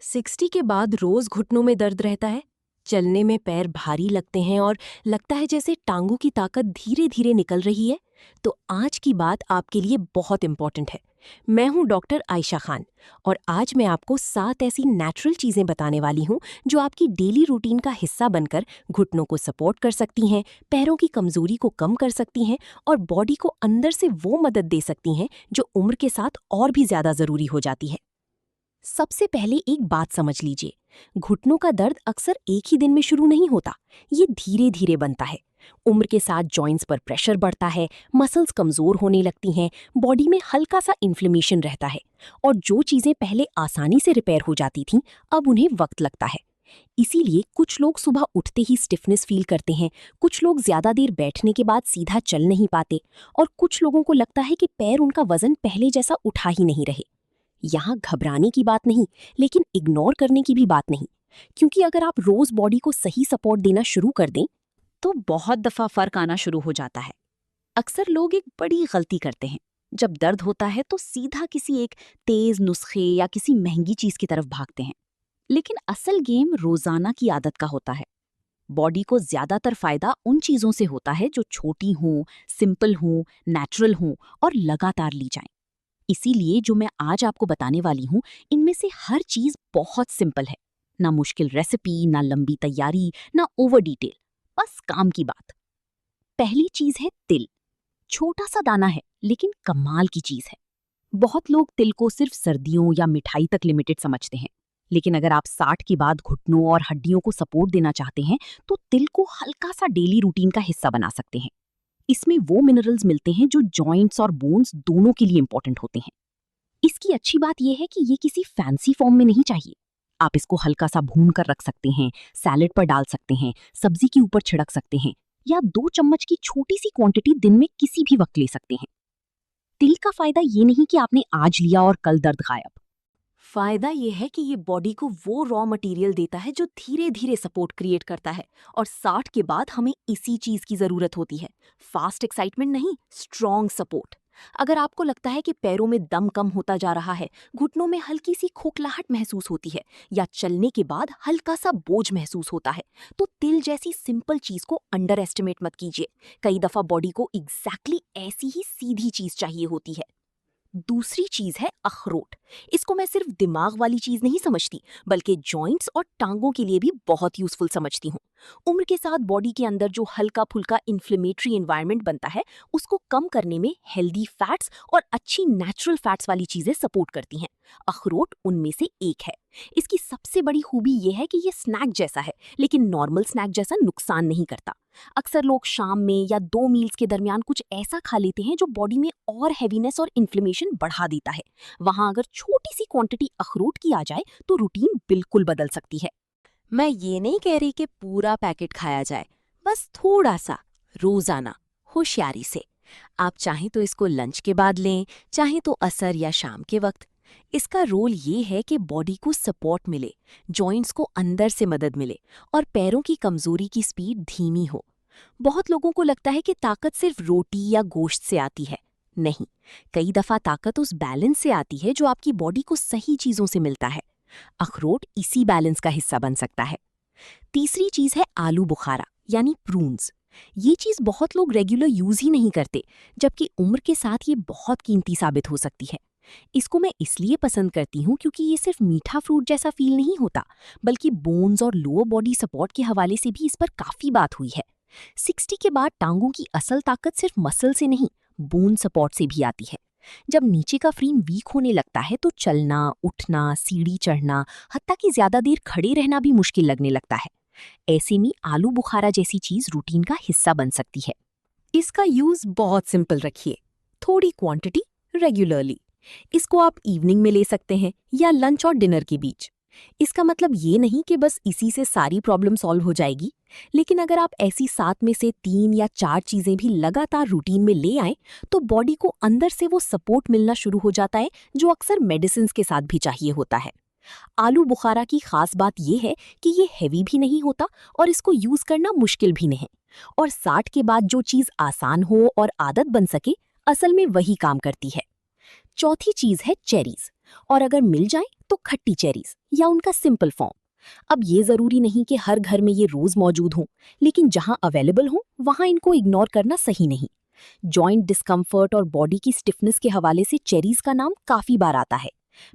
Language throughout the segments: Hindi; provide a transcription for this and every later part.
60 के बाद रोज घुटनों में दर्द रहता है। चलने में पैर भारी लगते हैं और लगता है जैसे टांगों की ताकत धीरे धीरे निकल रही है। तो आज की बात आपके लिए बहुत इंपॉर्टेंट है। मैं हूं डॉक्टर आयशा खान और आज मैं आपको 7 ऐसी नेचुरल चीजें बताने वाली हूं जो आपकी डेली रूटीन का हिस्सा बनकर घुटनों को सपोर्ट कर सकती हैं, पैरों की कमजोरी को कम कर सकती हैं और बॉडी को अंदर से वो मदद दे सकती हैं जो उम्र के साथ और भी ज्यादा जरूरी हो जाती है। सबसे पहले एक बात समझ लीजिए, घुटनों का दर्द अक्सर एक ही दिन में शुरू नहीं होता। ये धीरे धीरे बनता है। उम्र के साथ जॉइंट्स पर प्रेशर बढ़ता है, मसल्स कमजोर होने लगती हैं, बॉडी में हल्का सा इन्फ्लेमेशन रहता है और जो चीजें पहले आसानी से रिपेयर हो जाती थीं, अब उन्हें वक्त लगता है। इसीलिए कुछ लोग सुबह उठते ही स्टिफनेस फील करते हैं, कुछ लोग ज्यादा देर बैठने के बाद सीधा चल नहीं पाते और कुछ लोगों को लगता है कि पैर उनका वजन पहले जैसा उठा ही नहीं रहे। यहाँ घबराने की बात नहीं, लेकिन इग्नोर करने की भी बात नहीं, क्योंकि अगर आप रोज बॉडी को सही सपोर्ट देना शुरू कर दें तो बहुत दफा फर्क आना शुरू हो जाता है। अक्सर लोग एक बड़ी गलती करते हैं। जब दर्द होता है तो सीधा किसी एक तेज नुस्खे या किसी महंगी चीज की तरफ भागते हैं, लेकिन असल गेम रोजाना की आदत का होता है। बॉडी को ज्यादातर फायदा उन चीजों से होता है जो छोटी हों, सिंपल हों, नेचुरल हों और लगातार ली जाएं। इसीलिए जो मैं आज आपको बताने वाली हूँ, इनमें से हर चीज बहुत सिंपल है। ना मुश्किल रेसिपी, ना लंबी तैयारी, ना ओवर डिटेल, बस काम की बात। पहली चीज है तिल। छोटा सा दाना है, लेकिन कमाल की चीज है। बहुत लोग तिल को सिर्फ सर्दियों या मिठाई तक लिमिटेड समझते हैं, लेकिन अगर आप 60 के बाद घुटनों और हड्डियों को सपोर्ट देना चाहते हैं तो तिल को हल्का सा डेली रूटीन का हिस्सा बना सकते हैं। इसमें वो मिनरल्स मिलते हैं जो जॉइंट्स और बोन्स दोनों के लिए इंपॉर्टेंट होते हैं। इसकी अच्छी बात यह है कि ये किसी फैंसी फॉर्म में नहीं चाहिए। आप इसको हल्का सा भून कर रख सकते हैं, सैलेड पर डाल सकते हैं, सब्जी के ऊपर छिड़क सकते हैं या 2 चम्मच की छोटी सी क्वांटिटी दिन में किसी भी वक्त ले सकते हैं। तिल का फायदा ये नहीं कि आपने आज लिया और कल दर्द गायब। फायदा ये है कि ये बॉडी को वो रॉ मटेरियल देता है जो धीरे धीरे सपोर्ट क्रिएट करता है और 60 के बाद हमें इसी चीज की जरूरत होती है। फास्ट एक्साइटमेंट नहीं, स्ट्रॉन्ग सपोर्ट। अगर आपको लगता है कि पैरों में दम कम होता जा रहा है, घुटनों में हल्की सी खोखलाहट महसूस होती है या चलने के बाद हल्का सा बोझ महसूस होता है, तो तिल जैसी सिंपल चीज को अंडर एस्टिमेट मत कीजिए। कई दफा बॉडी को एग्जैक्टली ऐसी ही सीधी चीज चाहिए होती है। दूसरी चीज है अखरोट। इसको मैं सिर्फ दिमाग वाली चीज नहीं समझती, बल्कि जॉइंट्स और टांगों के लिए भी बहुत यूजफुल समझती हूँ। उम्र के साथ बॉडी के अंदर जो हल्का फुल्का इन्फ्लेमेटरी एनवायरनमेंट बनता है, उसको कम करने में हेल्दी फैट्स और अच्छी नेचुरल फैट्स वाली चीजें सपोर्ट करती हैं। अखरोट उनमें से एक है। इसकी सबसे बड़ी खूबी यह है कि यह स्नैक जैसा है, लेकिन नॉर्मल स्नैक जैसा नुकसान नहीं करता। अक्सर लोग शाम में या 2 मील्स के दरमियान कुछ ऐसा खा लेते हैं जो बॉडी में और हैवीनेस और इन्फ्लेमेशन बढ़ा देता है। वहां अगर छोटी सी क्वांटिटी अखरोट की आ जाए तो रूटीन बिल्कुल बदल सकती है। मैं ये नहीं कह रही कि पूरा पैकेट खाया जाए, बस थोड़ा सा, रोजाना, होशियारी से। आप चाहें तो इसको लंच के बाद लें, चाहें तो असर या शाम के वक्त। इसका रोल ये है कि बॉडी को सपोर्ट मिले, जॉइंट्स को अंदर से मदद मिले और पैरों की कमजोरी की स्पीड धीमी हो। बहुत लोगों को लगता है कि ताकत सिर्फ रोटी या गोश्त से आती है। नहीं, कई दफा ताकत उस बैलेंस से आती है जो आपकी बॉडी को सही चीजों से मिलता है। अखरोट इसी बैलेंस का हिस्सा बन सकता है। तीसरी चीज है आलू बुखारा यानी प्रून्स। ये चीज बहुत लोग रेगुलर यूज ही नहीं करते, जबकि उम्र के साथ ये बहुत कीमती साबित हो सकती है। इसको मैं इसलिए पसंद करती हूँ क्योंकि ये सिर्फ मीठा फ्रूट जैसा फील नहीं होता, बल्कि बोन्स और लोअर बॉडी सपोर्ट के हवाले से भी इस पर काफी बात हुई है। 60 के बाद टांगों की असल ताकत सिर्फ मसल से नहीं, बोन सपोर्ट से भी आती है। जब नीचे का फ्रेम वीक होने लगता है तो चलना, उठना, सीढ़ी चढ़ना, हत्ता कि ज्यादा देर खड़े रहना भी मुश्किल लगने लगता है। ऐसे में आलू बुखारा जैसी चीज रूटीन का हिस्सा बन सकती है। इसका यूज बहुत सिंपल रखिए, थोड़ी क्वांटिटी, रेगुलरली। इसको आप इवनिंग में ले सकते हैं या लंच और डिनर के बीच। इसका मतलब ये नहीं कि बस इसी से सारी प्रॉब्लम सॉल्व हो जाएगी, लेकिन अगर आप ऐसी 7 में से 3 या 4 चीजें भी लगातार रूटीन में ले आएं, तो बॉडी को अंदर से वो सपोर्ट मिलना शुरू हो जाता है जो अक्सर मेडिसिन के साथ भी चाहिए होता है। आलू बुखारा की खास बात यह है कि ये हैवी भी नहीं होता और इसको यूज करना मुश्किल भी नहीं। और 60 के बाद जो चीज आसान हो और आदत बन सके, असल में वही काम करती है। चौथी चीज है चेरीज। और अगर मिल जाए तो खट्टी चेरीज या उनका सिंपल फॉर्म। अब ये जरूरी नहीं कि हर घर में ये रोज मौजूद हों, लेकिन जहां अवेलेबल हो वहां इनको इग्नोर करना सही नहीं। जॉइंट डिस्कम्फर्ट और बॉडी की स्टिफनेस के हवाले से चेरीज का नाम काफी बार आता है।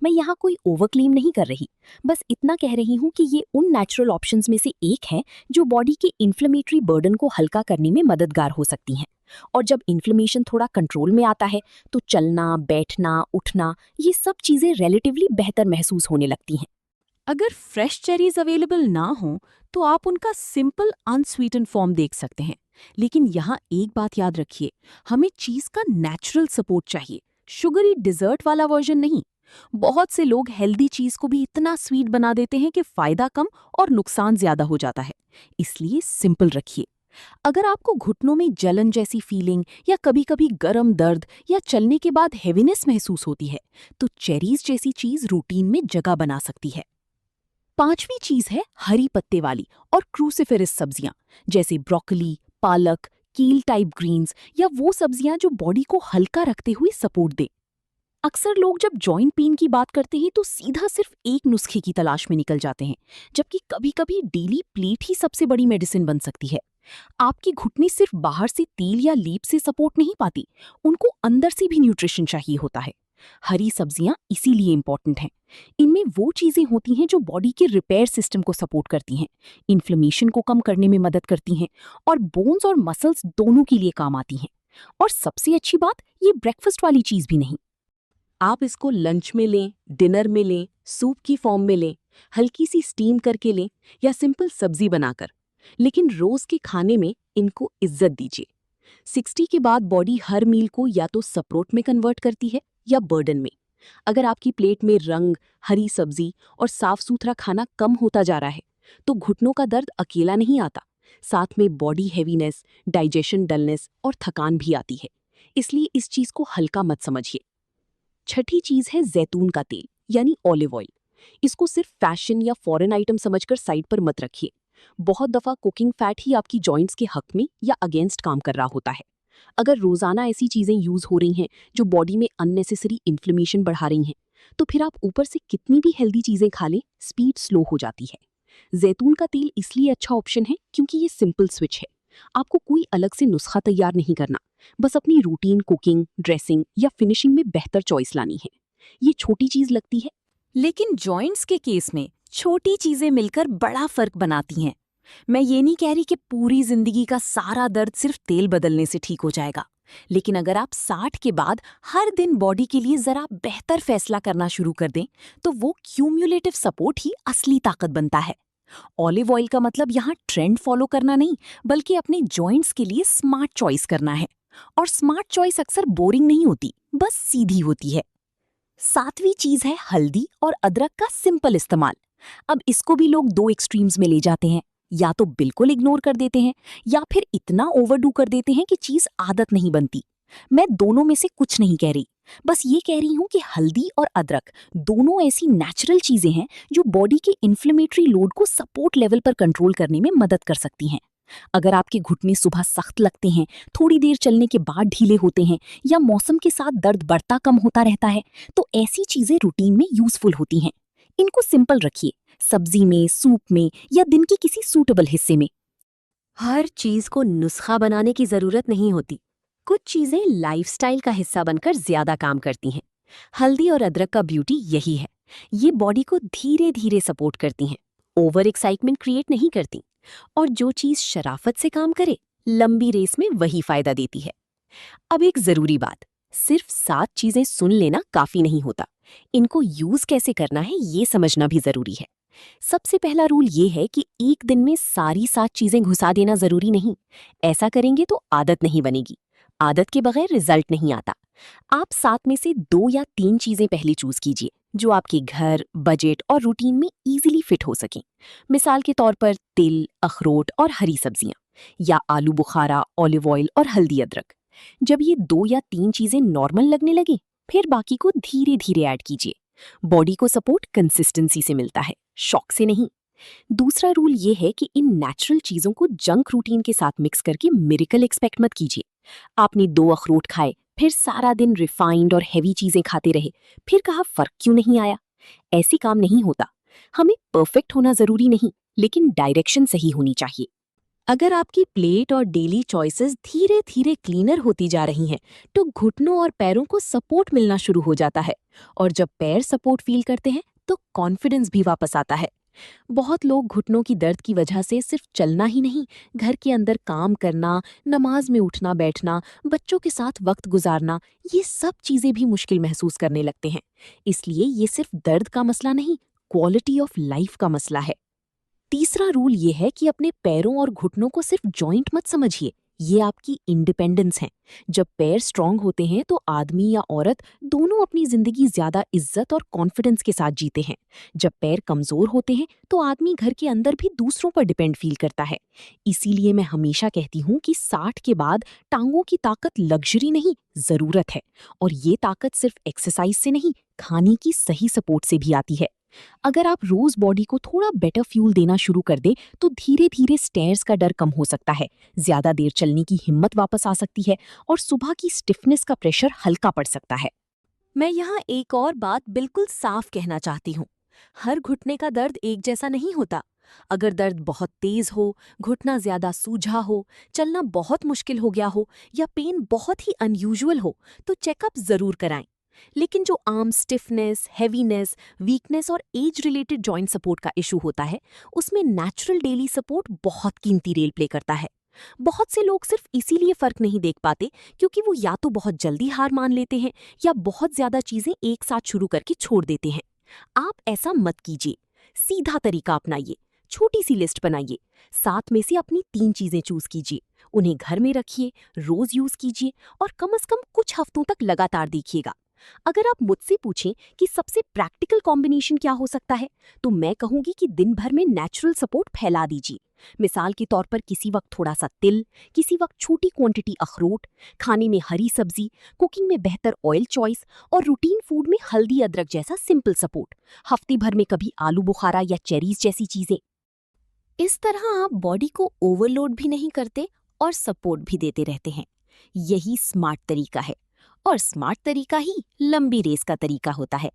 मैं यहाँ कोई ओवरक्लेम नहीं कर रही, बस इतना कह रही हूँ कि ये उन नेचुरल ऑप्शंस में से एक है जो बॉडी के इन्फ्लेमेटरी बर्डन को हल्का करने में मददगार हो सकती हैं। और जब इन्फ्लेमेशन थोड़ा कंट्रोल में आता है तो चलना, बैठना, उठना, ये सब चीजें रिलेटिवली बेहतर महसूस होने लगती हैं। अगर फ्रेश चेरीज अवेलेबल ना हो तो आप उनका सिंपल अनस्वीटन फॉर्म देख सकते हैं। लेकिन यहाँ एक बात याद रखिए, हमें चीज का नेचुरल सपोर्ट चाहिए, शुगरी डिजर्ट वाला वर्जन नहीं। बहुत से लोग हेल्दी चीज को भी इतना स्वीट बना देते हैं कि फायदा कम और नुकसान ज्यादा हो जाता है। इसलिए सिंपल रखिए। अगर आपको घुटनों में जलन जैसी फीलिंग या कभी-कभी गर्म दर्द या चलने के बाद हेवीनेस महसूस होती है, तो चेरीज जैसी चीज रूटीन में जगह बना सकती है। पांचवी चीज है हरी पत्ते वाली और क्रूसिफेरस सब्जियां, जैसे ब्रोकली, पालक, कील टाइप ग्रीन्स या वो सब्जियां जो बॉडी को हल्का रखते हुए सपोर्ट दे। अक्सर लोग जब जॉइंट पेन की बात करते हैं तो सीधा सिर्फ एक नुस्खे की तलाश में निकल जाते हैं, जबकि कभी-कभी डेली प्लेट ही सबसे बड़ी मेडिसिन बन सकती है। आपकी घुटने सिर्फ बाहर से तेल या लीप से सपोर्ट नहीं पाती, उनको अंदर से भी न्यूट्रिशन चाहिए होता है। हरी सब्जियां इसीलिए इंपॉर्टेंट हैं। इनमें वो चीजें होती हैं जो बॉडी के रिपेयर सिस्टम को सपोर्ट करती हैं, इन्फ्लेमेशन को कम करने में मदद करती हैं और बोन्स और मसल्स दोनों के लिए काम आती हैं। और सबसे अच्छी बात, ये ब्रेकफास्ट वाली चीज भी नहीं। आप इसको लंच में लें, डिनर में लें, सूप की फॉर्म में लें, हल्की सी स्टीम करके लें या सिंपल सब्जी बनाकर, लेकिन रोज के खाने में इनको इज्जत दीजिए। 60 के बाद बॉडी हर मील को या तो सपोर्ट में कन्वर्ट करती है या बर्डन में। अगर आपकी प्लेट में रंग, हरी सब्जी और साफ सुथरा खाना कम होता जा रहा है, तो घुटनों का दर्द अकेला नहीं आता, साथ में बॉडी हैवीनेस, डाइजेशन डलनेस और थकान भी आती है। इसलिए इस चीज को हल्का मत समझिए। छठी चीज है जैतून का तेल यानी ऑलिव ऑयल। इसको सिर्फ फैशन या फॉरेन आइटम समझकर साइड पर मत रखिए। बहुत दफा कुकिंग फैट ही आपकी जॉइंट्स के हक में या अगेंस्ट काम कर रहा होता है। अगर रोजाना ऐसी चीजें यूज हो रही हैं जो बॉडी में अननेसेसरी इन्फ्लेमेशन बढ़ा रही हैं, तो फिर आप ऊपर से कितनी भी हेल्दी चीजें खा लें, स्पीड स्लो हो जाती है। जैतून का तेल इसलिए अच्छा ऑप्शन है क्योंकि ये सिंपल स्विच है। आपको कोई अलग से नुस्खा तैयार नहीं करना, बस अपनी रूटीन कुकिंग, ड्रेसिंग या फिनिशिंग में बेहतर चॉइस लानी है। ये छोटी चीज लगती है, लेकिन जॉइंट्स के केस में छोटी चीजें मिलकर बड़ा फर्क बनाती हैं। मैं ये नहीं कह रही कि पूरी जिंदगी का सारा दर्द सिर्फ तेल बदलने से ठीक हो जाएगा, लेकिन अगर आप 60 के बाद हर दिन बॉडी के लिए जरा बेहतर फैसला करना शुरू कर दें, तो वो क्यूम्युलेटिव सपोर्ट ही असली ताकत बनता है। ऑलिव ऑयल का मतलब यहाँ ट्रेंड फॉलो करना नहीं, बल्कि अपने जॉइंट्स के लिए स्मार्ट चॉइस करना है। और स्मार्ट चॉइस अक्सर बोरिंग नहीं होती, बस सीधी होती है। सातवीं चीज है हल्दी और अदरक का सिंपल इस्तेमाल। अब इसको भी लोग दो एक्सट्रीम्स में ले जाते हैं, या तो बिल्कुल इग्नोर कर देते हैं या फिर इतना ओवरडू कर देते हैं कि चीज आदत नहीं बनती। मैं दोनों में से कुछ नहीं कह रही, बस ये कह रही हूँ कि हल्दी और अदरक दोनों ऐसी नेचुरल चीजें हैं जो बॉडी के इन्फ्लेमेटरी लोड को सपोर्ट लेवल पर कंट्रोल करने में मदद कर सकती हैं। अगर आपके घुटने सुबह सख्त लगते हैं, थोड़ी देर चलने के बाद ढीले होते हैं या मौसम के साथ दर्द बढ़ता कम होता रहता है, तो ऐसी चीजें रूटीन में यूजफुल होती हैं। इनको सिंपल रखिए, सब्जी में, सूप में या दिन के किसी सूटेबल हिस्से में। हर चीज को नुस्खा बनाने की जरूरत नहीं होती। कुछ चीजें लाइफस्टाइल का हिस्सा बनकर ज्यादा काम करती हैं। हल्दी और अदरक का ब्यूटी यही है, ये बॉडी को धीरे धीरे सपोर्ट करती हैं, ओवर एक्साइटमेंट क्रिएट नहीं करती। और जो चीज शराफत से काम करे, लंबी रेस में वही फायदा देती है। अब एक जरूरी बात, सिर्फ 7 चीजें सुन लेना काफी नहीं होता, इनको यूज कैसे करना है ये समझना भी जरूरी है। सबसे पहला रूल ये है कि एक दिन में सारी 7 चीजें घुसा देना जरूरी नहीं। ऐसा करेंगे तो आदत नहीं बनेगी, आदत के बगैर रिजल्ट नहीं आता। आप 7 में से 2 या 3 चीजें पहले चूज कीजिए जो आपके घर, बजट और रूटीन में इजीली फिट हो सकें। मिसाल के तौर पर तिल, अखरोट और हरी सब्जियां, या आलू बुखारा, ऑलिव ऑयल और हल्दी अदरक। जब ये 2 या 3 चीजें नॉर्मल लगने लगे, फिर बाकी को धीरे धीरे ऐड कीजिए। बॉडी को सपोर्ट कंसिस्टेंसी से मिलता है, शौक से नहीं। दूसरा रूल ये है कि इन नेचुरल चीजों को जंक रूटीन के साथ मिक्स करके मिरेकल एक्सपेक्ट मत कीजिए। आपने 2 अखरोट खाए फिर सारा दिन रिफाइंड और हेवी चीजें खाते रहे, फिर कहा फर्क क्यों नहीं आया। ऐसे काम नहीं होता। हमें परफेक्ट होना जरूरी नहीं, लेकिन डायरेक्शन सही होनी चाहिए। अगर आपकी प्लेट और डेली चॉइसेस धीरे धीरे क्लीनर होती जा रही हैं, तो घुटनों और पैरों को सपोर्ट मिलना शुरू हो जाता है। और जब पैर सपोर्ट फील करते हैं, तो कॉन्फिडेंस भी वापस आता है। बहुत लोग घुटनों की दर्द की वजह से सिर्फ चलना ही नहीं, घर के अंदर काम करना, नमाज में उठना बैठना, बच्चों के साथ वक्त गुजारना, ये सब चीजें भी मुश्किल महसूस करने लगते हैं। इसलिए ये सिर्फ दर्द का मसला नहीं, क्वालिटी ऑफ लाइफ का मसला है। तीसरा रूल ये है कि अपने पैरों और घुटनों को सिर्फ जॉइंट मत समझिए, ये आपकी इंडिपेंडेंस हैं। जब पैर स्ट्रांग होते हैं तो आदमी या औरत दोनों अपनी जिंदगी ज्यादा इज्जत और कॉन्फिडेंस के साथ जीते हैं। जब पैर कमजोर होते हैं तो आदमी घर के अंदर भी दूसरों पर डिपेंड फील करता है। इसीलिए मैं हमेशा कहती हूँ कि 60 के बाद टांगों की ताकत लग्जरी नहीं, जरूरत है। और ये ताकत सिर्फ एक्सरसाइज से नहीं, खाने की सही सपोर्ट से भी आती है। अगर आप रोज बॉडी को थोड़ा बेटर फ्यूल देना शुरू कर दें, तो धीरे धीरे स्टेयर्स का डर कम हो सकता है, ज्यादा देर चलने की हिम्मत वापस आ सकती है और सुबह की स्टिफनेस का प्रेशर हल्का पड़ सकता है। मैं यहाँ एक और बात बिल्कुल साफ कहना चाहती हूँ। हर घुटने का दर्द एक जैसा नहीं होता। अगर दर्द बहुत तेज हो, घुटना ज्यादा सूजा हो, चलना बहुत मुश्किल हो गया हो या पेन बहुत ही अनयूजुअल हो, तो चेकअप जरूर कराएं। लेकिन जो आम स्टिफनेस, हेवीनेस, वीकनेस और एज रिलेटेड जॉइंट सपोर्ट का इशू होता है, उसमें नेचुरल डेली सपोर्ट बहुत कीमती रोल प्ले करता है। बहुत से लोग सिर्फ इसीलिए फर्क नहीं देख पाते क्योंकि वो या तो बहुत जल्दी हार मान लेते हैं या बहुत ज्यादा चीजें एक साथ शुरू करके छोड़ देते हैं। आप ऐसा मत कीजिए। सीधा तरीका अपनाइए। छोटी सी लिस्ट बनाइए। 7 में से अपनी 3 चीजें चूज कीजिए। उन्हें घर में रखिए, रोज यूज कीजिए और कम से कम कुछ हफ्तों तक लगातार देखिएगा। अगर आप मुझसे पूछें कि सबसे प्रैक्टिकल कॉम्बिनेशन क्या हो सकता है, तो मैं कहूंगी कि दिन भर में नेचुरल सपोर्ट फैला दीजिए। मिसाल के तौर पर किसी वक्त थोड़ा सा तिल, किसी वक्त छोटी क्वांटिटी अखरोट, खाने में हरी सब्जी, कुकिंग में बेहतर ऑयल चॉइस और रूटीन फूड में हल्दी अदरक जैसा सिंपल सपोर्ट। हफ्ते भर में कभी आलू बुखारा या चेरीज जैसी चीजें। इस तरह आप बॉडी को ओवरलोड भी नहीं करते और सपोर्ट भी देते रहते हैं। यही स्मार्ट तरीका है। और स्मार्ट तरीका ही लंबी रेस का तरीका होता है।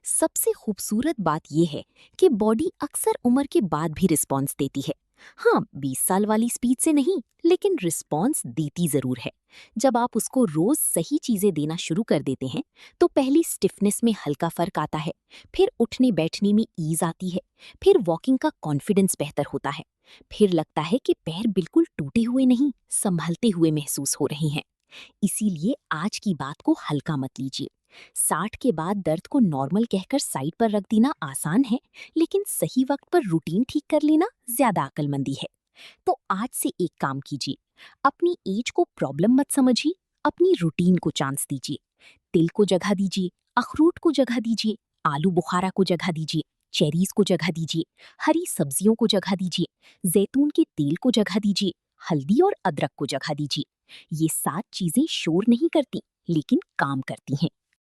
सबसे खूबसूरत बात यह है कि बॉडी अक्सर उम्र के बाद भी रिस्पॉन्स देती है। हाँ, 20 साल वाली स्पीड से नहीं, लेकिन रिस्पॉन्स देती जरूर है। जब आप उसको रोज सही चीजें देना शुरू कर देते हैं, तो पहली स्टिफनेस में हल्का फर्क आता है, फिर उठने बैठने में ईज आती है, फिर वॉकिंग का कॉन्फिडेंस बेहतर होता है, फिर लगता है कि पैर बिल्कुल टूटे हुए नहीं, संभलते हुए महसूस हो रहे हैं। इसीलिए आज की बात को हल्का मत लीजिए। 60 के बाद दर्द को नॉर्मल कहकर साइड पर रख देना आसान है, लेकिन सही वक्त पर रूटीन ठीक कर लेना ज्यादा अक्लमंदी है। तो आज से एक काम कीजिए। अपनी एज को प्रॉब्लम मत समझिए, अपनी रूटीन को चांस दीजिए। तिल को जगह दीजिए, अखरोट को जगह दीजिए, आलू बुखारा को जगह दीजिए, चेरीज को जगह दीजिए, हरी सब्जियों को जगह दीजिए, जैतून के तेल को जगह दीजिए, हल्दी और अदरक को जगह दीजिए। ये 7 चीजें शोर नहीं करती, लेकिन काम करती हैं।